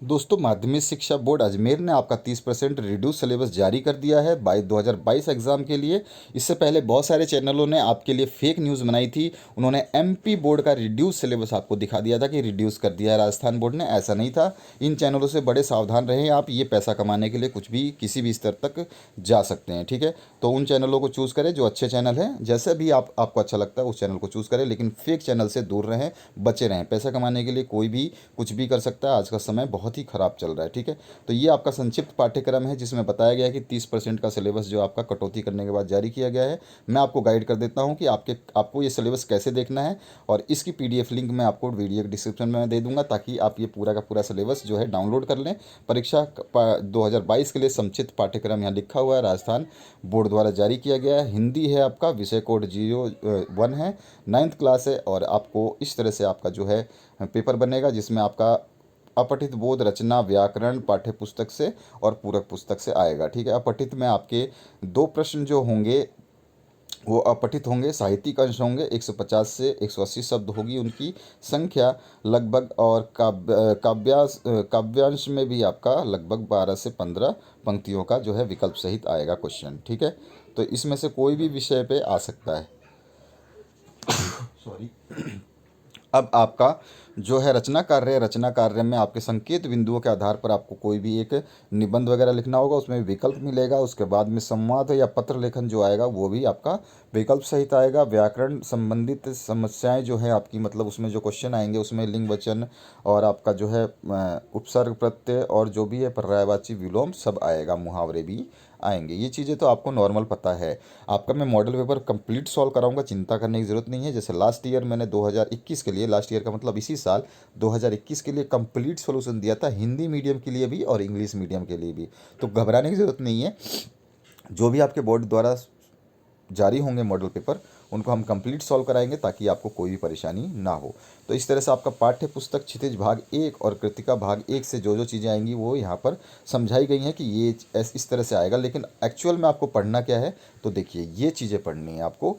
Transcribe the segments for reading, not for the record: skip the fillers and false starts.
दोस्तों, माध्यमिक शिक्षा बोर्ड अजमेर ने आपका 30% रिड्यूस सिलेबस जारी कर दिया है 2022 एग्ज़ाम के लिए। इससे पहले बहुत सारे चैनलों ने आपके लिए फेक न्यूज़ बनाई थी। उन्होंने एमपी बोर्ड का रिड्यूस सिलेबस आपको दिखा दिया था कि रिड्यूस कर दिया है राजस्थान बोर्ड ने, ऐसा नहीं था। इन चैनलों से बड़े सावधान रहें आप, ये पैसा कमाने के लिए कुछ भी किसी भी स्तर तक जा सकते हैं, ठीक है। तो उन चैनलों को चूज़ करें जो अच्छे चैनल हैं, जैसे भी आपको अच्छा लगता है उस चैनल को चूज़ करें, लेकिन फेक चैनल से दूर रहें, बचे रहें। पैसा कमाने के लिए कोई भी कुछ भी कर सकता है, आज का समय बहुत ही ख़राब चल रहा है, ठीक है। तो ये आपका संक्षिप्त पाठ्यक्रम है जिसमें बताया गया है कि 30% का सिलेबस जो आपका कटौती करने के बाद जारी किया गया है। मैं आपको गाइड कर देता हूँ कि आपको ये सिलेबस कैसे देखना है, और इसकी पीडीएफ लिंक मैं आपको वीडियो के डिस्क्रिप्शन में दे दूंगा, ताकि आप ये पूरा का पूरा सिलेबस जो है डाउनलोड कर लें। परीक्षा 2022 के लिए संक्षिप्त पाठ्यक्रम यहाँ लिखा हुआ है, राजस्थान बोर्ड द्वारा जारी किया गया है। हिंदी है आपका, विषय कोड 01 है, 9th क्लास है, और आपको इस तरह से आपका जो है पेपर बनेगा, जिसमें आपका अपठित बोध, रचना, व्याकरण पाठ्य पुस्तक से और पूरक पुस्तक से आएगा, ठीक है। अपठित में आपके दो प्रश्न जो होंगे वो अपठित होंगे, साहित्यिक अंश होंगे, 150 से 180 शब्द होगी उनकी संख्या लगभग, और काव्यांश में भी आपका लगभग 12 से 15 पंक्तियों का जो है विकल्प सहित आएगा क्वेश्चन, ठीक है। तो इसमें से कोई भी विषय पे आ सकता है। सॉरी। अब आपका जो है रचना कार्य में आपके संकेत बिंदुओं के आधार पर आपको कोई भी एक निबंध वगैरह लिखना होगा, उसमें विकल्प मिलेगा। उसके बाद में संवाद या पत्र लेखन जो आएगा वो भी आपका विकल्प सहित आएगा। व्याकरण संबंधित समस्याएं जो है आपकी, मतलब उसमें जो क्वेश्चन आएंगे उसमें लिंग वचन और आपका जो है उपसर्ग प्रत्यय और जो भी है पर्यायवाची विलोम सब आएगा, मुहावरे भी आएंगे। ये चीज़ें तो आपको नॉर्मल पता है। आपका मैं मॉडल पेपर कंप्लीट सॉल्व कराऊंगा, चिंता करने की ज़रूरत नहीं है। जैसे लास्ट ईयर मैंने 2021 के लिए, लास्ट ईयर का मतलब इसी साल 2021 के लिए कंप्लीट सॉल्यूशन दिया था, हिंदी मीडियम के लिए भी और इंग्लिश मीडियम के लिए भी। तो घबराने की ज़रूरत नहीं है। जो भी आपके बोर्ड द्वारा जारी होंगे मॉडल पेपर, उनको हम कंप्लीट सॉल्व कराएंगे ताकि आपको कोई भी परेशानी ना हो। तो इस तरह से आपका पाठ्य पुस्तक क्षितिज भाग 1 और कृतिका भाग 1 से जो जो चीज़ें आएंगी वो यहाँ पर समझाई गई हैं कि ये इस तरह से आएगा। लेकिन एक्चुअल में आपको पढ़ना क्या है, तो देखिए ये चीज़ें पढ़नी है आपको।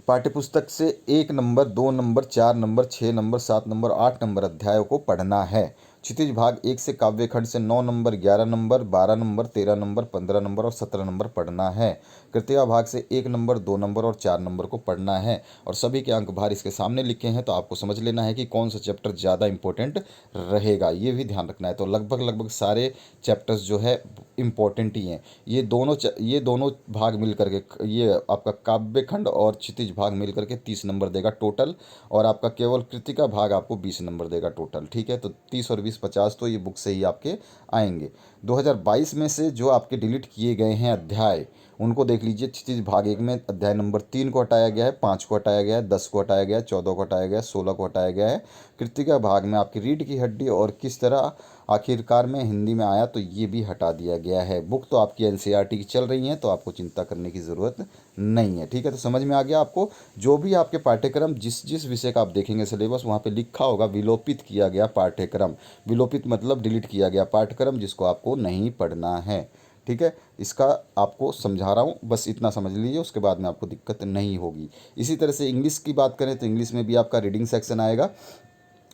पाठ्यपुस्तक से 1 number, 2 number, 4 number, 6 number, 7 number, 8 number अध्यायों को पढ़ना है। क्षितिज भाग 1 से काव्य खंड से 9 number, 11 number, 12 number, 13 number, 15 number और 17 नंबर पढ़ना है। कृतिका भाग से 1 नंबर, 2 नंबर और 4 नंबर को पढ़ना है, और सभी के अंक बाहर इसके सामने लिखे हैं, तो आपको समझ लेना है कि कौन सा चैप्टर ज़्यादा इंपॉर्टेंट रहेगा, ये भी ध्यान रखना है। तो लगभग लगभग सारे चैप्टर्स जो है इम्पोर्टेंट ही हैं। ये दोनों भाग मिल करके, ये आपका काव्य खंड और क्षितिज भाग मिल करके 30 नंबर देगा टोटल, और आपका केवल कृतिका भाग आपको 20 नंबर देगा टोटल, ठीक है। तो 30 और 20 50 तो ये बुक से ही आपके आएंगे। 2022 में से जो आपके डिलीट किए गए हैं अध्याय, उनको देख लीजिए। क्षितिज भाग 1 में अध्याय नंबर 3 को हटाया गया है, 5 को हटाया गया है, 10 को हटाया गया है, 14 को हटाया गया है, 16 को हटाया गया है। कृतिका भाग में आपकी रीढ़ की हड्डी और किस तरह आखिरकार में हिंदी में आया, तो ये भी हटा दिया गया है। बुक तो आपकी एनसीईआरटी की चल रही है, तो आपको चिंता करने की ज़रूरत नहीं है, ठीक है। तो समझ में आ गया आपको। जो भी आपके पाठ्यक्रम, जिस जिस विषय का आप देखेंगे सिलेबस, वहाँ पे लिखा होगा विलोपित किया गया पाठ्यक्रम। विलोपित मतलब डिलीट किया गया पाठ्यक्रम जिसको आपको नहीं पढ़ना है, ठीक है। इसका आपको समझा रहा हूँ, बस इतना समझ लीजिए, उसके बाद में आपको दिक्कत नहीं होगी। इसी तरह से इंग्लिश की बात करें तो इंग्लिश में भी आपका रीडिंग सेक्शन आएगा।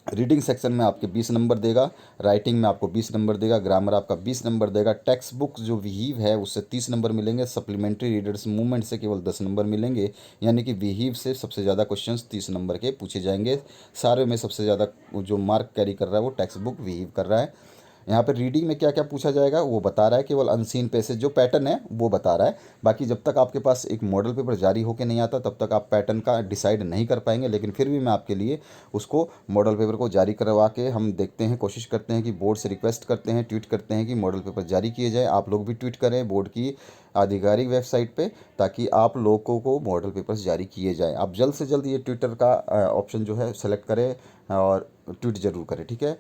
रीडिंग सेक्शन में आपके 20 नंबर देगा, राइटिंग में आपको 20 नंबर देगा, ग्रामर आपका 20 नंबर देगा। टेक्स्ट बुक जो विहीव है उससे 30 नंबर मिलेंगे, सप्लीमेंट्री रीडर्स मूवमेंट से केवल 10 नंबर मिलेंगे। यानी कि विहीव से सबसे ज़्यादा क्वेश्चंस 30 नंबर के पूछे जाएंगे। सारे में सबसे ज़्यादा जो मार्क कैरी कर रहा है वो टेक्स्ट बुक विहीव कर रहा है। यहाँ पर रीडिंग में क्या क्या पूछा जाएगा वो बता रहा है, केवल अनसीन पैसेज जो पैटर्न है वो बता रहा है। बाकी जब तक आपके पास एक मॉडल पेपर जारी होकर नहीं आता तब तक आप पैटर्न का डिसाइड नहीं कर पाएंगे। लेकिन फिर भी मैं आपके लिए उसको मॉडल पेपर को जारी करवा के हम देखते हैं, कोशिश करते हैं कि बोर्ड से रिक्वेस्ट करते हैं, ट्वीट करते हैं कि मॉडल पेपर जारी किए जाए। आप लोग भी ट्वीट करें बोर्ड की आधिकारिक वेबसाइट पे, ताकि आप लोगों को मॉडल पेपर्स जारी किए जाएँ। आप जल्द से जल्द ये ट्विटर का ऑप्शन जो है सेलेक्ट करें और ट्वीट ज़रूर करें, ठीक है।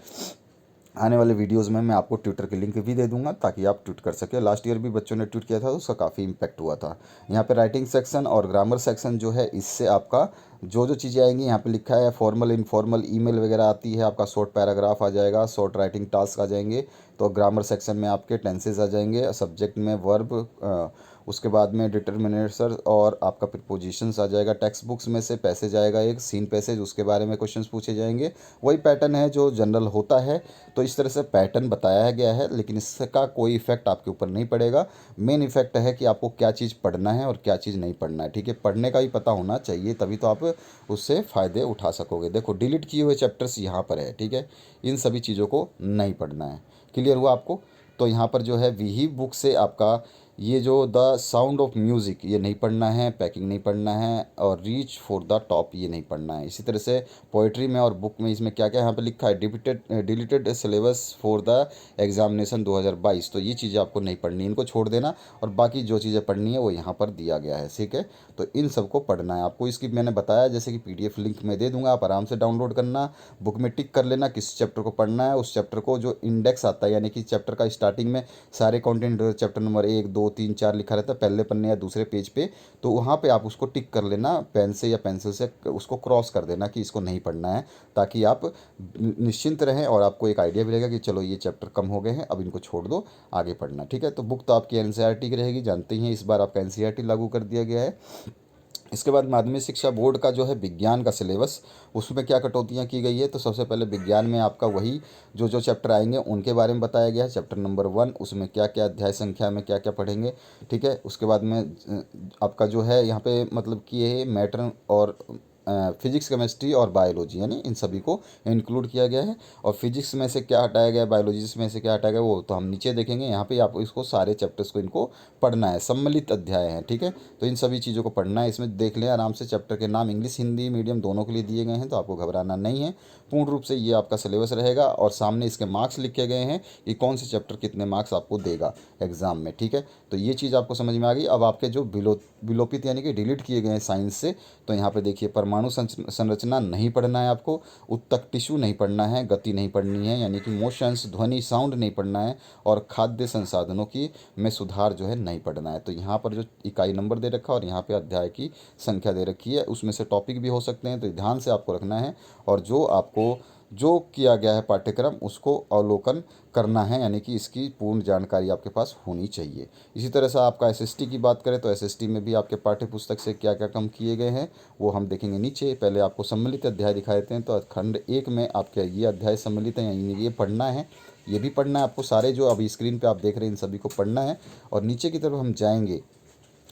आने वाले वीडियोस में मैं आपको ट्विटर की लिंक भी दे दूंगा ताकि आप ट्वीट कर सकें। लास्ट ईयर भी बच्चों ने ट्वीट किया था तो उसका काफ़ी इम्पैक्ट हुआ था। यहाँ पे राइटिंग सेक्शन और ग्रामर सेक्शन जो है इससे आपका जो जो चीज़ें आएंगी यहाँ पे लिखा है, फॉर्मल इनफॉर्मल ईमेल वगैरह आती है, आपका शॉर्ट पैराग्राफ आ जाएगा, शॉर्ट राइटिंग टास्क आ जाएंगे। तो ग्रामर सेक्शन में आपके टेंसेस आ जाएंगे, सब्जेक्ट में वर्ब, उसके बाद में डिटर्मिनेटर और आपका प्रीपोजिशंस आ जाएगा। टेक्स्ट बुक्स में से पैसेज आएगा, एक सीन पैसेज, उसके बारे में क्वेश्चंस पूछे जाएंगे। वही पैटर्न है जो जनरल होता है। तो इस तरह से पैटर्न बताया गया है, लेकिन इसका कोई इफेक्ट आपके ऊपर नहीं पड़ेगा। मेन इफेक्ट है कि आपको क्या चीज़ पढ़ना है और क्या चीज़ नहीं पढ़ना है। ठीक है, पढ़ने का ही पता होना चाहिए, तभी तो आप उससे फ़ायदे उठा सकोगे। देखो डिलीट किए हुए चैप्टर्स यहाँ पर है। ठीक है, इन सभी चीज़ों को नहीं पढ़ना है। क्लियर हुआ आपको? तो यहाँ पर जो है वी बुक से आपका ये जो द साउंड ऑफ म्यूज़िक ये नहीं पढ़ना है, पैकिंग नहीं पढ़ना है, और रीच फॉर द टॉप ये नहीं पढ़ना है। इसी तरह से पोइट्री में और बुक में इसमें क्या क्या यहाँ पे लिखा है, deleted syllabus for the examination 2022, तो ये चीज़ें आपको नहीं पढ़नी, इनको छोड़ देना। और बाकी जो चीज़ें पढ़नी है वो यहाँ पर दिया गया है। ठीक है, तो इन सबको पढ़ना है आपको। इसकी मैंने बताया जैसे कि PDF लिंक में दे दूंगा, आप आराम से डाउनलोड करना, बुक में टिक कर लेना किस चैप्टर को पढ़ना है। उस चैप्टर को जो इंडेक्स आता है, यानी कि चैप्टर का स्टार्टिंग में सारे कंटेंट चैप्टर नंबर 1 2 3 4 लिखा रहता है पहले पन्ने या दूसरे पेज पे, तो वहाँ पे आप उसको टिक कर लेना, पेन से या पेंसिल से उसको क्रॉस कर देना कि इसको नहीं पढ़ना है, ताकि आप निश्चिंत रहें और आपको एक आइडिया मिलेगा कि चलो ये चैप्टर कम हो गए हैं, अब इनको छोड़ दो, आगे पढ़ना। ठीक है, तो बुक तो आपकी NCERT की रहेगी, जानते ही हैं इस बार आपका NCERT लागू कर दिया गया है। इसके बाद माध्यमिक शिक्षा बोर्ड का जो है विज्ञान का सिलेबस, उसमें क्या कटौतियाँ की गई है। तो सबसे पहले विज्ञान में आपका वही जो जो चैप्टर आएंगे उनके बारे में बताया गया है। चैप्टर नंबर 1 उसमें क्या क्या अध्याय संख्या में क्या क्या पढ़ेंगे। ठीक है, उसके बाद में आपका जो है यहाँ पे मतलब कि ये मैटर और फिजिक्स केमिस्ट्री और बायोलॉजी, यानी इन सभी को इंक्लूड किया गया है। और फिजिक्स में से क्या हटाया गया है, बायोलॉजी में से क्या हटाया गया, वो तो हम नीचे देखेंगे। यहाँ पे आपको इसको सारे चैप्टर्स को इनको पढ़ना है, सम्मिलित अध्याय हैं। ठीक है, तो इन सभी चीज़ों को पढ़ना है। इसमें देख लें आराम से, चैप्टर के नाम इंग्लिश हिंदी मीडियम दोनों के लिए दिए गए हैं, तो आपको घबराना नहीं है। पूर्ण रूप से ये आपका सिलेबस रहेगा, और सामने इसके मार्क्स लिखे गए हैं कि कौन से चैप्टर कितने मार्क्स आपको देगा एग्जाम में। ठीक है, तो ये चीज़ आपको समझ में आ गई। अब आपके जो विलोपित यानी कि डिलीट किए गए हैं साइंस से, तो यहाँ पे देखिए परमाणु संरचना नहीं पढ़ना है आपको, उत्तक टिश्यू नहीं पढ़ना है, गति नहीं पढ़नी है यानी कि मोशंस, ध्वनि साउंड नहीं पढ़ना है, और खाद्य संसाधनों की में सुधार जो है नहीं पढ़ना है। तो यहाँ पर जो इकाई नंबर दे रखा है और यहाँ पे अध्याय की संख्या दे रखी है, उसमें से टॉपिक भी हो सकते हैं, तो ध्यान से आपको रखना है। और जो आपको जो किया गया है पाठ्यक्रम उसको अवलोकन करना है, यानी कि इसकी पूर्ण जानकारी आपके पास होनी चाहिए। इसी तरह से आपका SST की बात करें तो SST में भी आपके पाठ्य पुस्तक से क्या क्या कम किए गए हैं वो हम देखेंगे नीचे। पहले आपको सम्मिलित अध्याय दिखा देते हैं। तो खंड 1 में आपके ये अध्याय सम्मिलित हैं, यानी ये पढ़ना है, ये भी पढ़ना है आपको। सारे जो अभी स्क्रीन पे आप देख रहे हैं इन सभी को पढ़ना है। और नीचे की तरफ हम जाएंगे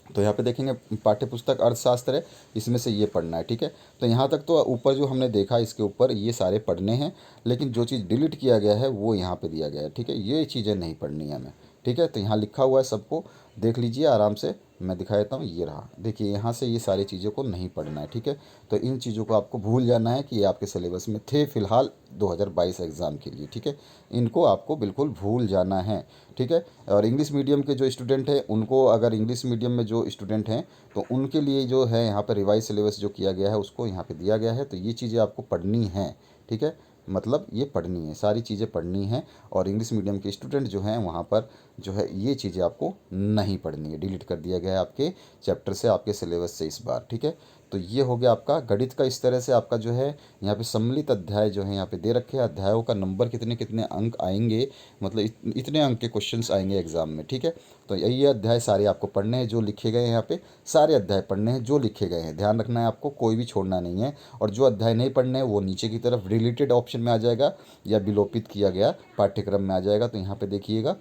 तो यहाँ पे देखेंगे पाठ्य पुस्तक अर्थशास्त्र है, इसमें से ये पढ़ना है। ठीक है, तो यहाँ तक तो ऊपर जो हमने देखा इसके ऊपर ये सारे पढ़ने हैं, लेकिन जो चीज़ डिलीट किया गया है वो यहाँ पे दिया गया है। ठीक है, ये चीज़ें नहीं पढ़नी है हमें। ठीक है, तो यहाँ लिखा हुआ है, सबको देख लीजिए आराम से, मैं दिखा देता हूँ। ये रहा, देखिए यहाँ से ये सारी चीज़ों को नहीं पढ़ना है। ठीक है, तो इन चीज़ों को आपको भूल जाना है कि ये आपके सिलेबस में थे फिलहाल 2022 एग्ज़ाम के लिए। ठीक है, इनको आपको बिल्कुल भूल जाना है। ठीक है, और इंग्लिश मीडियम के जो स्टूडेंट हैं उनको, अगर इंग्लिश मीडियम में जो स्टूडेंट हैं तो उनके लिए जो है यहाँ पर रिवाइज सिलेबस जो किया गया है उसको यहाँ पे दिया गया है। तो ये चीज़ें आपको पढ़नी हैं। ठीक है, मतलब ये पढ़नी है, सारी चीज़ें पढ़नी हैं। और इंग्लिश मीडियम के स्टूडेंट जो हैं वहाँ पर जो है ये चीज़ें आपको नहीं पढ़नी है, डिलीट कर दिया गया है आपके चैप्टर से, आपके सिलेबस से इस बार। ठीक है, तो ये हो गया आपका गणित का। इस तरह से आपका जो है यहाँ पे सम्मिलित अध्याय जो है यहाँ पे दे रखे हैं, अध्यायों का नंबर कितने कितने अंक आएंगे, मतलब इतने अंक के क्वेश्चंस आएंगे एग्जाम में। ठीक है, तो ये अध्याय सारे आपको पढ़ने हैं जो लिखे गए हैं, यहाँ पे सारे अध्याय पढ़ने हैं जो लिखे गए हैं, ध्यान रखना है आपको, कोई भी छोड़ना नहीं है। और जो अध्याय नहीं पढ़ने हैं वो नीचे की तरफ डिलीटेड ऑप्शन में आ जाएगा, या विलोपित किया गया पाठ्यक्रम में आ जाएगा। तो यहाँ पे देखिएगा,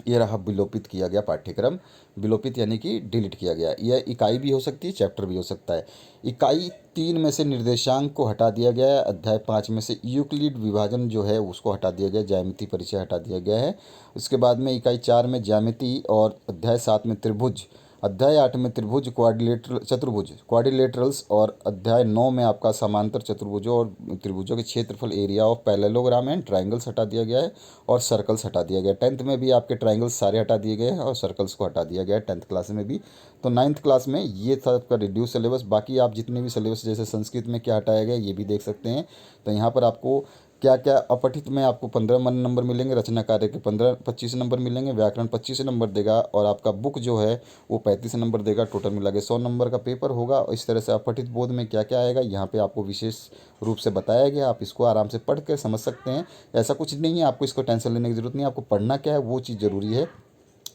ये रहा विलोपित किया गया पाठ्यक्रम। विलोपित यानी कि डिलीट किया गया। यह इकाई भी हो सकती है, चैप्टर भी हो सकता है। इकाई 3 में से निर्देशांक को हटा दिया गया है। अध्याय 5 में से यूक्लिड विभाजन जो है उसको हटा दिया गया, ज्यामिति परिचय हटा दिया गया है। उसके बाद में इकाई 4 में ज्यामिति, और अध्याय 7 में त्रिभुज, अध्याय 8 में त्रिभुज चतुर्भुज क्वाड्रिलेटरल्स, और अध्याय 9 में आपका समांतर चतुर्भुजों और त्रिभुजों के क्षेत्रफल area of parallelogram and triangles हटा दिया गया है, और सर्कल्स हटा दिया गया है। 10th में भी आपके ट्राइंगल्स सारे हटा दिए गए हैं और सर्कल्स को हटा दिया गया है 10th क्लास में भी। तो 9th क्लास में ये था आपका रिड्यूस सिलेबस। बाकी आप जितने भी सिलेबस, जैसे संस्कृत में क्या हटाया गया ये भी देख सकते हैं। तो यहाँ पर आपको क्या क्या अपठित में आपको 15 नंबर मिलेंगे, रचना कार्य के 25 नंबर मिलेंगे, व्याकरण 25 नंबर देगा, और आपका बुक जो है वो 35 नंबर देगा। टोटल मिला के 100 नंबर का पेपर होगा। इस तरह से अपठित बोध में क्या क्या आएगा यहाँ पे आपको विशेष रूप से बताया गया। आप इसको आराम से पढ़ कर समझ सकते हैं। ऐसा कुछ नहीं है, आपको इसको टेंशन लेने की जरूरत नहीं है। आपको पढ़ना क्या है वो चीज़ ज़रूरी है।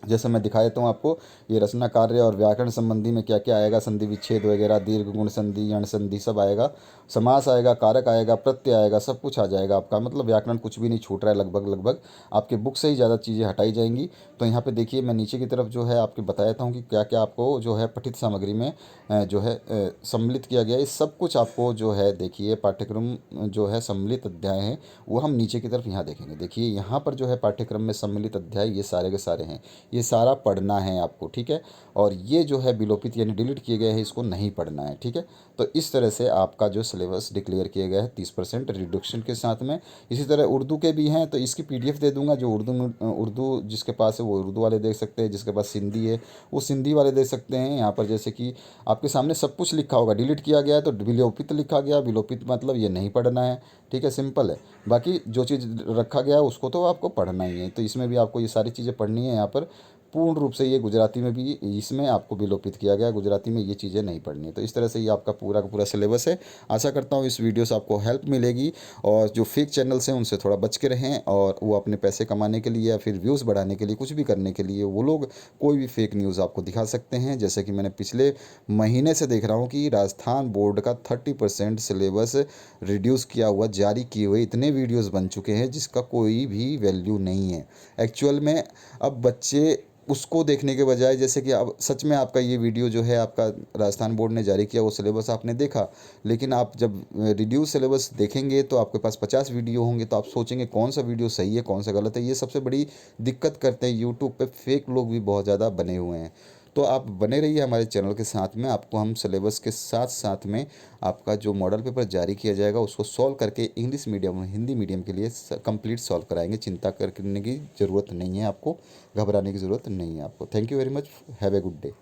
जैसे मैं दिखा देता हूँ आपको, ये रचना कार्य और व्याकरण संबंधी में क्या क्या आएगा, संधि विच्छेद वगैरह, दीर्घ गुण संधि, यण संधि सब आएगा, समास आएगा, कारक आएगा, प्रत्यय आएगा, सब कुछ आ जाएगा आपका। मतलब व्याकरण कुछ भी नहीं छूट रहा है, लगभग लगभग आपके बुक से ही ज़्यादा चीज़ें हटाई जाएंगी। तो यहाँ पे देखिए, मैं नीचे की तरफ जो है आपको बता देता हूँ कि क्या क्या आपको जो है पठित सामग्री में जो है सम्मिलित किया गया है। इस सब कुछ आपको जो है देखिए पाठ्यक्रम जो है सम्मिलित अध्याय है वो हम नीचे की तरफ यहाँ देखेंगे। देखिए यहाँ पर जो है पाठ्यक्रम में सम्मिलित अध्याय ये सारे के सारे हैं, ये सारा पढ़ना है आपको, ठीक है। और ये जो है विलोपित यानी डिलीट किए गए हैं, इसको नहीं पढ़ना है, ठीक है। तो इस तरह से आपका जो सिलेबस डिक्लेयर किया गया है 30% रिडक्शन के साथ में। इसी तरह उर्दू के भी हैं, तो इसकी पीडीएफ दे दूंगा। जो उर्दू जिसके पास है वो उर्दू वाले देख सकते हैं, जिसके पास सिंधी है वो सिंधी वाले देख सकते हैं। यहाँ पर जैसे कि आपके सामने सब कुछ लिखा होगा, डिलीट किया गया है तो विलोपित लिखा गया, विलोपित मतलब ये नहीं पढ़ना है, ठीक है, सिंपल है। बाकी जो चीज़ रखा गया है उसको तो आपको पढ़ना ही है। तो इसमें भी आपको ये सारी चीज़ें पढ़नी है। यहाँ पर पूर्ण रूप से ये गुजराती में भी इसमें आपको विलोपित किया गया है, गुजराती में ये चीज़ें नहीं पढ़नी है। तो इस तरह से ये आपका पूरा का पूरा सिलेबस है। आशा करता हूँ इस वीडियो से आपको हेल्प मिलेगी, और जो फेक चैनल्स हैं उनसे थोड़ा बच के रहें, और वो अपने पैसे कमाने के लिए या फिर व्यूज़ बढ़ाने के लिए कुछ भी करने के लिए वो लोग कोई भी फेक न्यूज़ आपको दिखा सकते हैं। जैसे कि मैंने पिछले महीने से देख रहा हूँ कि राजस्थान बोर्ड का 30% सिलेबस रिड्यूस किया हुआ जारी किए हुए इतने वीडियोज़ बन चुके हैं जिसका कोई भी वैल्यू नहीं है एक्चुअल में। अब बच्चे उसको देखने के बजाय, जैसे कि अब सच में आपका ये वीडियो जो है आपका राजस्थान बोर्ड ने जारी किया वो सिलेबस आपने देखा, लेकिन आप जब रिड्यूस सिलेबस देखेंगे तो आपके पास 50 वीडियो होंगे, तो आप सोचेंगे कौन सा वीडियो सही है कौन सा गलत है। ये सबसे बड़ी दिक्कत करते हैं, यूट्यूब पे फेक लोग भी बहुत ज़्यादा बने हुए हैं। तो आप बने रहिए हमारे चैनल के साथ में, आपको हम सिलेबस के साथ साथ में आपका जो मॉडल पेपर जारी किया जाएगा उसको सॉल्व करके इंग्लिश मीडियम और हिंदी मीडियम के लिए कंप्लीट सॉल्व कराएंगे। चिंता करने की ज़रूरत नहीं है आपको, घबराने की ज़रूरत नहीं है आपको। Thank you very much, have a good day.